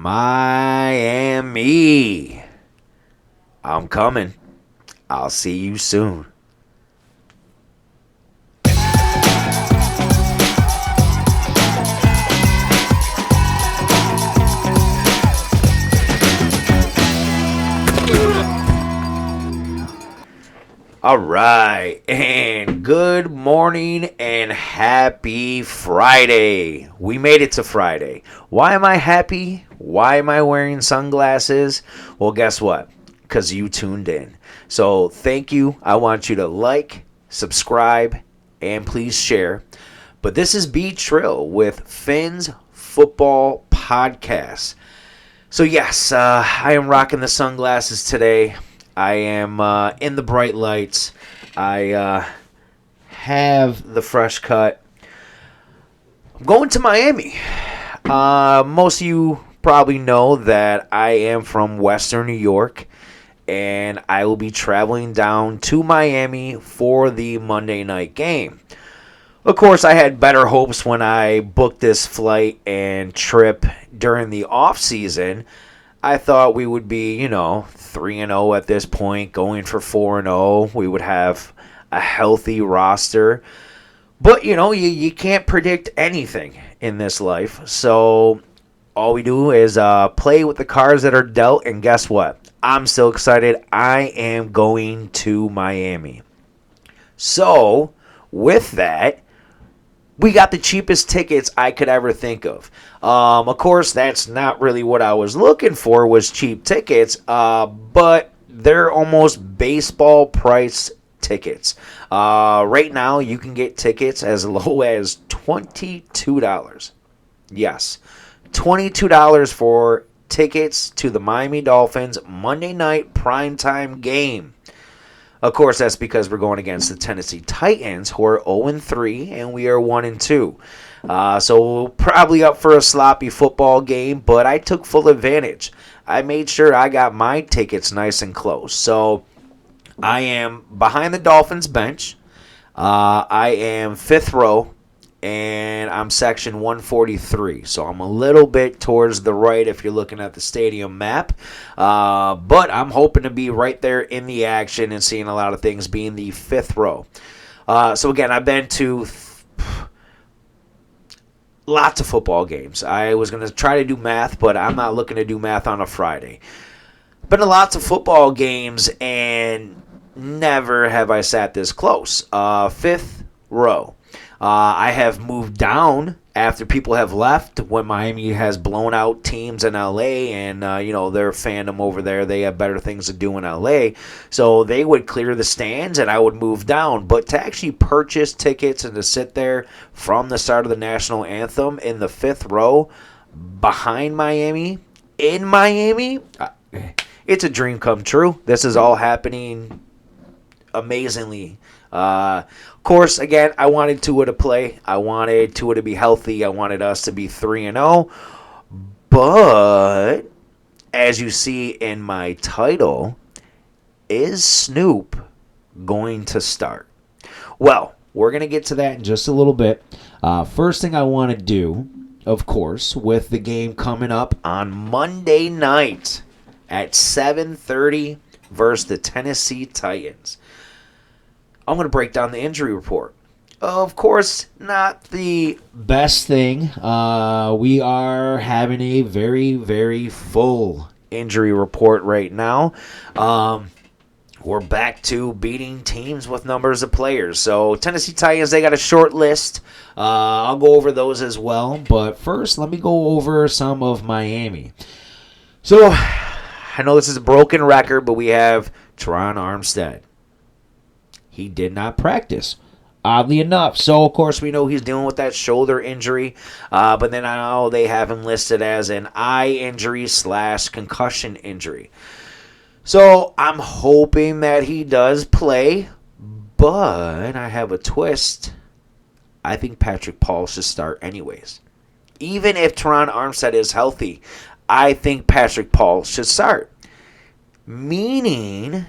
Miami. I'm coming. I'll see you soon. All right, and good morning and happy Friday. We made it to Friday. Why am I happy? Why am I wearing sunglasses? Well, guess what? Because you tuned in. So thank you. I want you to like, subscribe, and please share. But this is B Trill with Phins Football Podcast. So yes, I am rocking the sunglasses today. I am in the bright lights. I have the fresh cut. I'm going to Miami. Most of you probably know that I am from Western New York, and I will be traveling down to Miami for the Monday night game. Of course, I had better hopes when I booked this flight and trip during the off season. I thought we would be, 3-0 at this point, going for 4-0. We would have a healthy roster. But, you can't predict anything in this life. So all we do is play with the cards that are dealt. And guess what? I'm still excited. I am going to Miami. So with that, we got the cheapest tickets I could ever think of. Of course, that's not really what I was looking for, was cheap tickets. But they're almost baseball price tickets. Right now, you can get tickets as low as $22. Yes, $22 for tickets to the Miami Dolphins Monday night primetime game. Of course, that's because we're going against the Tennessee Titans, who are 0-3, and we are 1-2. So probably up for a sloppy football game, but I took full advantage. I made sure I got my tickets nice and close. So I am behind the Dolphins bench. I am fifth row, and I'm section 143. So I'm a little bit towards the right if you're looking at the stadium map. But I'm hoping to be right there in the action and seeing a lot of things, being the fifth row. So again, I've been to lots of football games. I was going to try to do math, but I'm not looking to do math on a Friday. Been to lots of football games, and never have I sat this close. Fifth row. I have moved down after people have left when Miami has blown out teams in LA, and their fandom over there, they have better things to do in LA. So they would clear the stands and I would move down. But to actually purchase tickets and to sit there from the start of the national anthem in the fifth row behind Miami, in Miami, it's a dream come true. This is all happening amazingly. Of course, again, I wanted Tua to play. I wanted Tua to be healthy. I wanted us to be 3-0. But as you see in my title, is Snoop going to start? Well, we're going to get to that in just a little bit. First thing I want to do, of course, with the game coming up on Monday night at 7:30 versus the Tennessee Titans, I'm going to break down the injury report. Of course, not the best thing. We are having a very, very full injury report right now. We're back to beating teams with numbers of players. So Tennessee Titans, they got a short list. I'll go over those as well. But first, let me go over some of Miami. So I know this is a broken record, but we have Teron Armstead. He did not practice, oddly enough. So, of course, we know he's dealing with that shoulder injury. But then I know they have him listed as an eye injury / concussion injury. So, I'm hoping that he does play. But I have a twist. I think Patrick Paul should start anyways. Even if Teron Armstead is healthy, I think Patrick Paul should start. Meaning,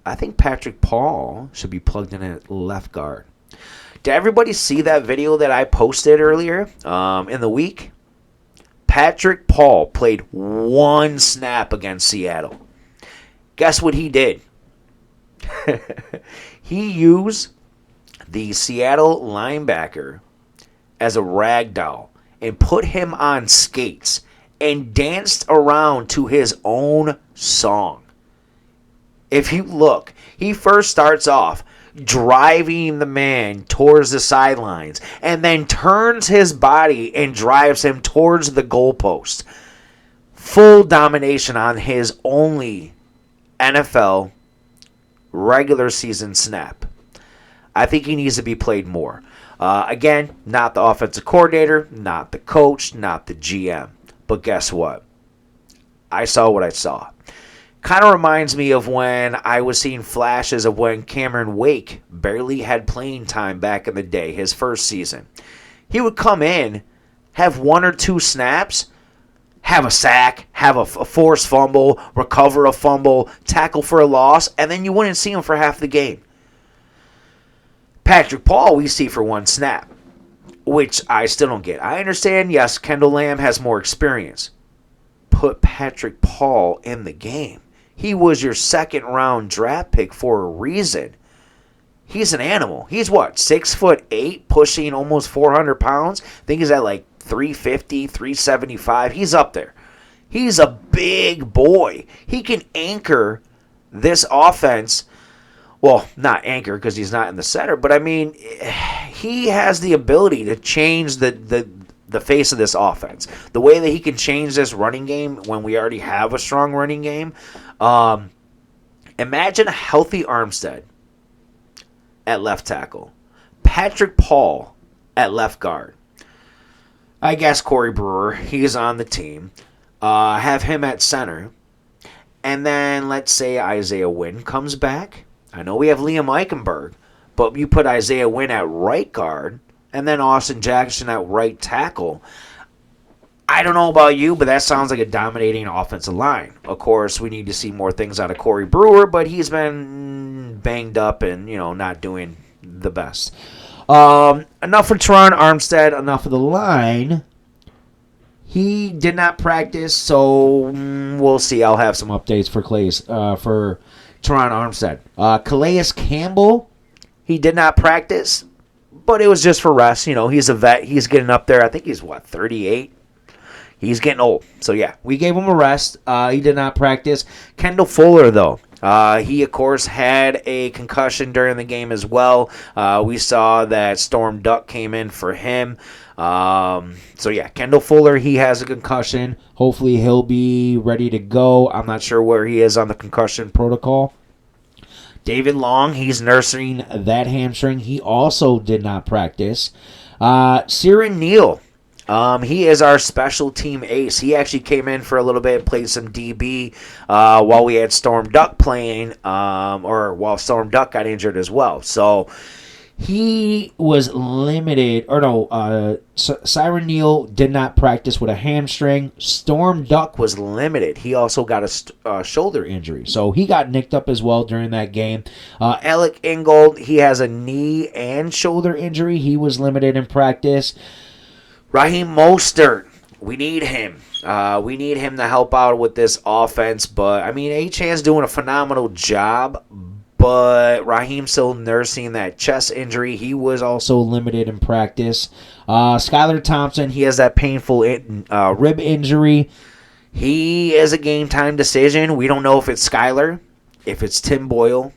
I think Patrick Paul should be plugged in at left guard. Did everybody see that video that I posted earlier in the week? Patrick Paul played one snap against Seattle. Guess what he did? He used the Seattle linebacker as a rag doll and put him on skates and danced around to his own song. If you look, he first starts off driving the man towards the sidelines and then turns his body and drives him towards the goalpost. Full domination on his only NFL regular season snap. I think he needs to be played more. Again, not the offensive coordinator, not the coach, not the GM. But guess what? I saw what I saw. Kind of reminds me of when I was seeing flashes of when Cameron Wake barely had playing time back in the day, his first season. He would come in, have one or two snaps, have a sack, have a forced fumble, recover a fumble, tackle for a loss, and then you wouldn't see him for half the game. Patrick Paul we see for one snap, which I still don't get. I understand, yes, Kendall Lamb has more experience. Put Patrick Paul in the game. He was your second-round draft pick for a reason. He's an animal. He's what, 6'8", pushing almost 400 pounds? I think he's at like 350, 375. He's up there. He's a big boy. He can anchor this offense. Well, not anchor because he's not in the center, but I mean, he has the ability to change the face of this offense. The way that he can change this running game when we already have a strong running game. Imagine a healthy Armstead at left tackle. Patrick Paul at left guard. I guess Corey Brewer, he's on the team. Have him at center. And then let's say Isaiah Wynn comes back. I know we have Liam Eichenberg, but you put Isaiah Wynn at right guard and then Austin Jackson at right tackle. I don't know about you, but that sounds like a dominating offensive line. Of course, we need to see more things out of Corey Brewer, but he's been banged up and, not doing the best. Enough for Teron Armstead, enough of the line. He did not practice, so we'll see. I'll have some updates for Teron Armstead. Calais Campbell, he did not practice, but it was just for rest. He's a vet. He's getting up there. I think he's, 38? He's getting old. So, yeah, we gave him a rest. He did not practice. Kendall Fuller, though. He, of course, had a concussion during the game as well. We saw that Storm Duck came in for him. So, yeah, Kendall Fuller, he has a concussion. Hopefully he'll be ready to go. I'm not sure where he is on the concussion protocol. David Long, he's nursing that hamstring. He also did not practice. Siren Neal. He is our special team ace. He actually came in for a little bit, played some DB while we had Storm Duck playing, or while Storm Duck got injured as well. So he was limited, Siren Neal did not practice with a hamstring. Storm Duck was limited. He also got a shoulder injury. So he got nicked up as well during that game. Alec Ingold, he has a knee and shoulder injury. He was limited in practice. Raheem Mostert, we need him. We need him to help out with this offense. But, Achan's doing a phenomenal job. But Raheem's still nursing that chest injury. He was also limited in practice. Skylar Thompson, he has that painful rib injury. He is a game-time decision. We don't know if it's Skylar, if it's Tim Boyle,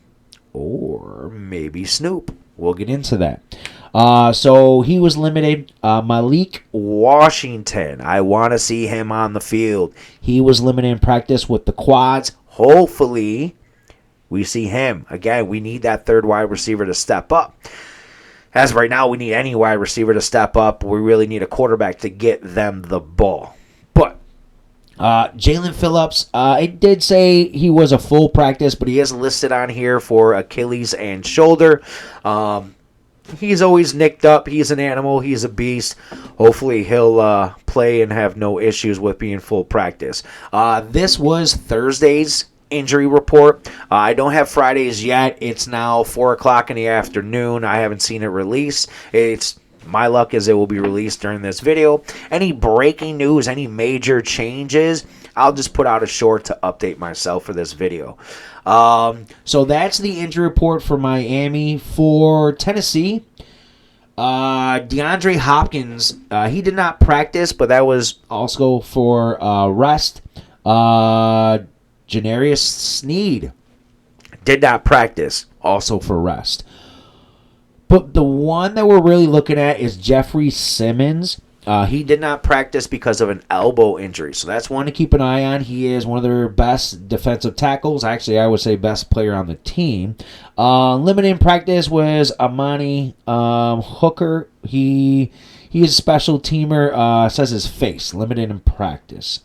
or maybe Snoop. We'll get into that. So he was limited. Malik Washington, I want to see him on the field. He was limited in practice with the quads. Hopefully, we see him. Again, we need that third wide receiver to step up. As of right now, we need any wide receiver to step up. We really need a quarterback to get them the ball. But Jalen Phillips, it did say he was a full practice, but he is listed on here for Achilles and shoulder. He's always nicked up. He's an animal. He's a beast. Hopefully he'll play and have no issues with being full practice. This was Thursday's injury report. I don't have Friday's yet. It's now 4 o'clock in the afternoon. I haven't seen it released. It's My luck is it will be released during this video. Any breaking news, any major changes, I'll just put out a short to update myself for this video. So that's the injury report for Miami. For Tennessee, DeAndre Hopkins, he did not practice, but that was also for rest. Janarius Sneed did not practice, also for rest. But the one that we're really looking at is Jeffrey Simmons. He did not practice because of an elbow injury. So that's one to keep an eye on. He is one of their best defensive tackles. Actually, I would say best player on the team. Limited in practice was Amani Hooker. He is a special teamer. Says his face. Limited in practice.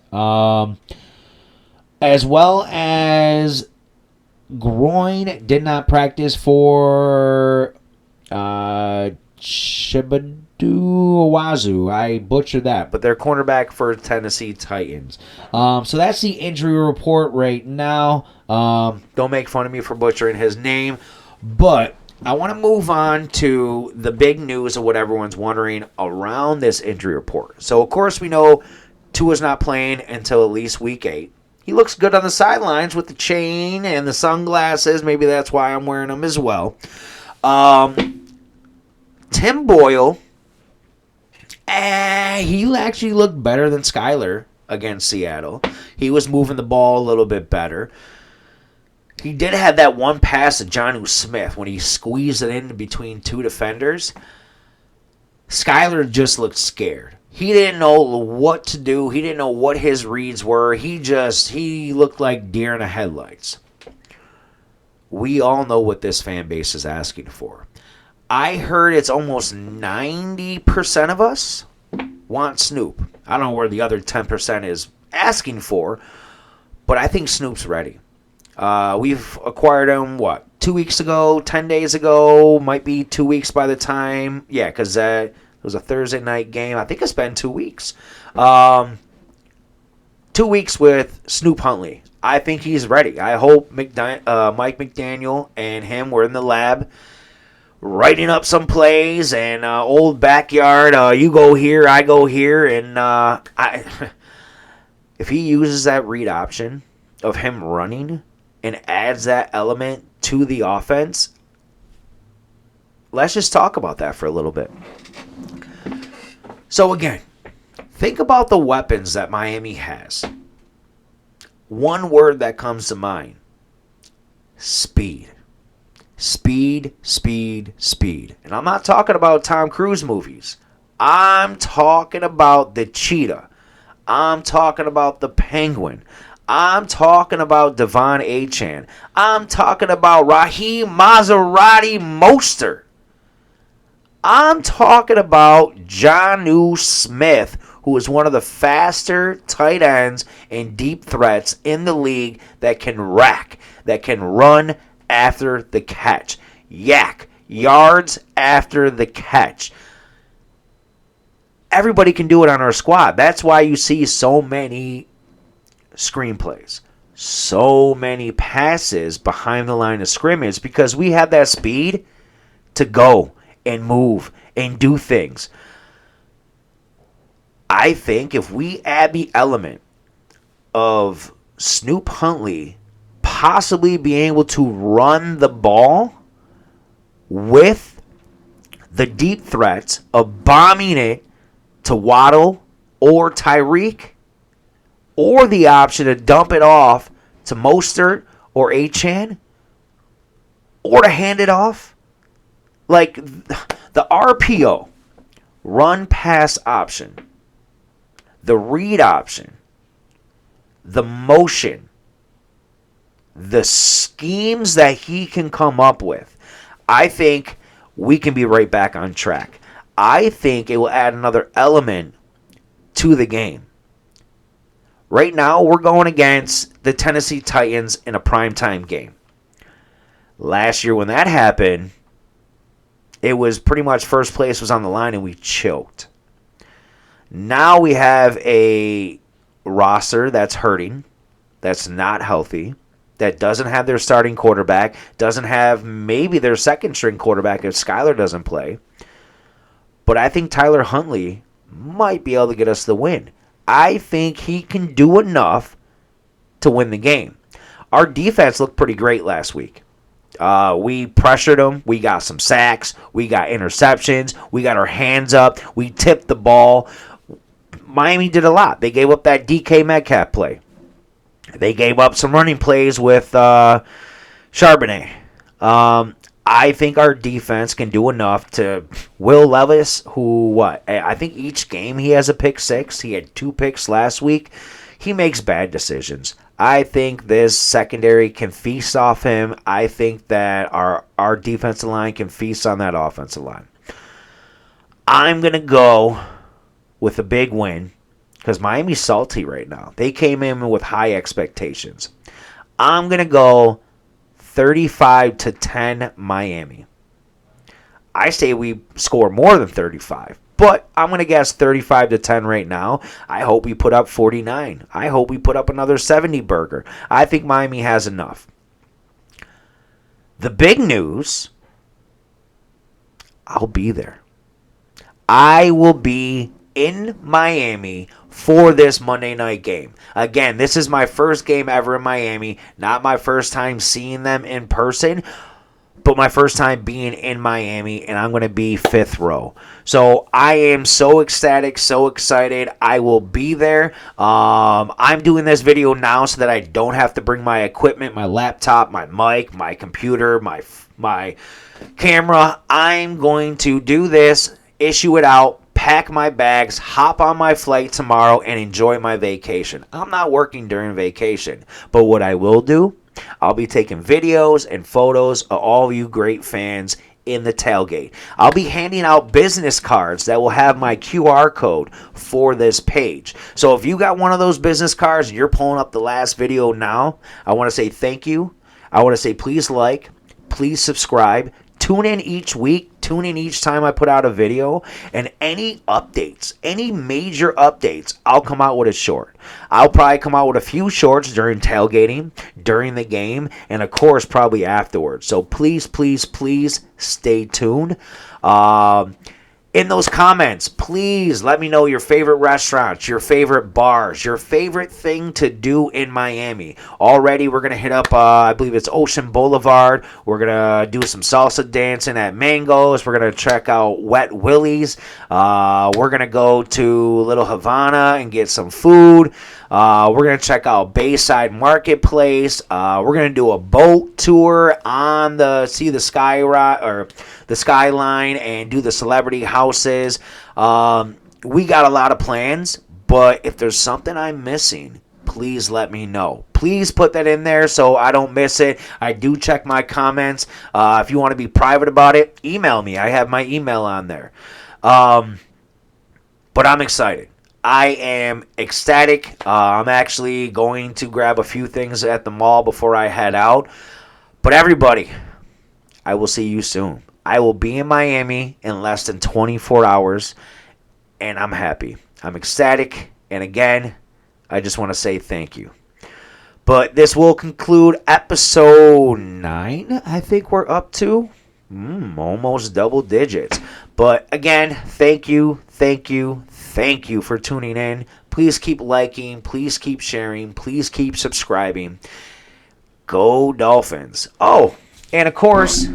As well as groin did not practice for Chibadu Owazu. I butchered that, but they're cornerback for Tennessee Titans. So that's the injury report right now. Don't make fun of me for butchering his name, but I want to move on to the big news of what everyone's wondering around this injury report. So, of course, we know Tua's not playing until at least week 8. He looks good on the sidelines with the chain and the sunglasses. Maybe that's why I'm wearing them as well. Tim Boyle, he actually looked better than Skyler against Seattle. He was moving the ball a little bit better. He did have that one pass to Jonnu Smith when he squeezed it in between two defenders. Skyler just looked scared. He didn't know what to do. He didn't know what his reads were. He looked like deer in the headlights. We all know what this fan base is asking for. I heard it's almost 90% of us want Snoop. I don't know where the other 10% is asking for, but I think Snoop's ready. We've acquired him, 2 weeks ago, 10 days ago, might be 2 weeks by the time. Yeah, because it was a Thursday night game. I think it's been 2 weeks. 2 weeks with Snoop Huntley. I think he's ready. I hope Mike McDaniel and him were in the lab writing up some plays and old backyard. You go here, I go here. And if he uses that read option of him running and adds that element to the offense, let's just talk about that for a little bit. So again, think about the weapons that Miami has. One word that comes to mind: speed. Speed, speed, speed. And I'm not talking about Tom Cruise movies. I'm talking about the cheetah. I'm talking about the penguin. I'm talking about Devon Achane. I'm talking about Raheem Maserati Mostert. I'm talking about Jonnu Smith, who is one of the faster tight ends and deep threats in the league that can rack, that can run after the catch. Yak, yards after the catch. Everybody can do it on our squad. That's why you see so many screenplays, so many passes behind the line of scrimmage, because we have that speed to go and move and do things. I think if we add the element of Snoop Huntley possibly being able to run the ball with the deep threats of bombing it to Waddle or Tyreek, or the option to dump it off to Mostert or Achane, or to hand it off, like the RPO, run pass option, the read option, the motion, the schemes that he can come up with, I think we can be right back on track. I think it will add another element to the game. Right now, we're going against the Tennessee Titans in a primetime game. Last year when that happened, it was pretty much first place was on the line and we choked. Now we have a roster that's hurting, that's not healthy, that doesn't have their starting quarterback, doesn't have maybe their second string quarterback if Skyler doesn't play. But I think Tyler Huntley might be able to get us the win. I think he can do enough to win the game. Our defense looked pretty great last week. We pressured them. We got some sacks. We got interceptions. We got our hands up. We tipped the ball. Miami did a lot. They gave up that DK Metcalf play. They gave up some running plays with Charbonnet. I think our defense can do enough to Will Levis, I think each game he has a pick six. He had 2 picks last week. He makes bad decisions. I think this secondary can feast off him. I think that our defensive line can feast on that offensive line. I'm going to go with a big win because Miami's salty right now. They came in with high expectations. I'm going to go 35-10 Miami. I say we score more than 35. But I'm going to guess 35-10 right now. I hope we put up 49. I hope we put up another 70 burger. I think Miami has enough. The big news, I'll be there. I will be in Miami for this Monday night game. Again, this is my first game ever in Miami. Not my first time seeing them in person, but my first time being in Miami, and I'm going to be 5th row. So I am so ecstatic, so excited. I will be there. I'm doing this video now so that I don't have to bring my equipment, my laptop, my mic, my computer, my camera. I'm going to do this, issue it out, pack my bags, hop on my flight tomorrow, and enjoy my vacation. I'm not working during vacation, but what I will do, I'll be taking videos and photos of all you great fans in the tailgate. I'll be handing out business cards that will have my QR code for this page. So if you got one of those business cards and you're pulling up the last video now, I want to say thank you. I want to say please like, please subscribe. Tune in each week. Tune in each time I put out a video. And any updates, any major updates, I'll come out with a short. I'll probably come out with a few shorts during tailgating, during the game, and of course probably afterwards. So please, please, please stay tuned. In those comments, please let me know your favorite restaurants, your favorite bars, your favorite thing to do in Miami. Already, we're going to hit up, I believe it's Ocean Boulevard. We're going to do some salsa dancing at Mango's. We're going to check out Wet Willie's. We're going to go to Little Havana and get some food. We're going to check out Bayside Marketplace. We're going to do a boat tour on the skyline and do the celebrity houses. We got a lot of plans, but if there's something I'm missing, please let me know. Please put that in there so I don't miss it. I do check my comments. If you want to be private about it, email me. I have my email on there. But I'm excited. I am ecstatic. I'm actually going to grab a few things at the mall before I head out. But everybody, I will see you soon. I will be in Miami in less than 24 hours, and I'm happy. I'm ecstatic. And again, I just want to say thank you. But this will conclude episode 9, I think we're up to. Almost double digits. But again, thank you for tuning in. Please keep liking. Please keep sharing. Please keep subscribing. Go Dolphins. Oh, and of course,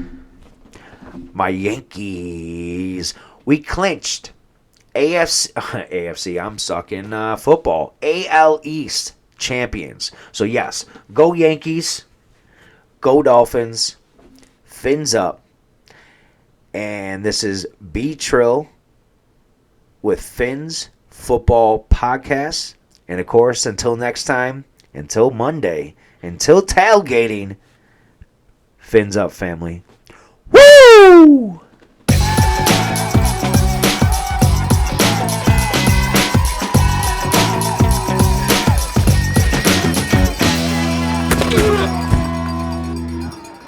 my Yankees. We clinched AFC. I'm sucking football. AL East champions. So yes, go Yankees. Go Dolphins. Fins up. And this is B Trill with Phins Football Podcast. And of course, until next time, until Monday, until tailgating, Fins up, family. Woo!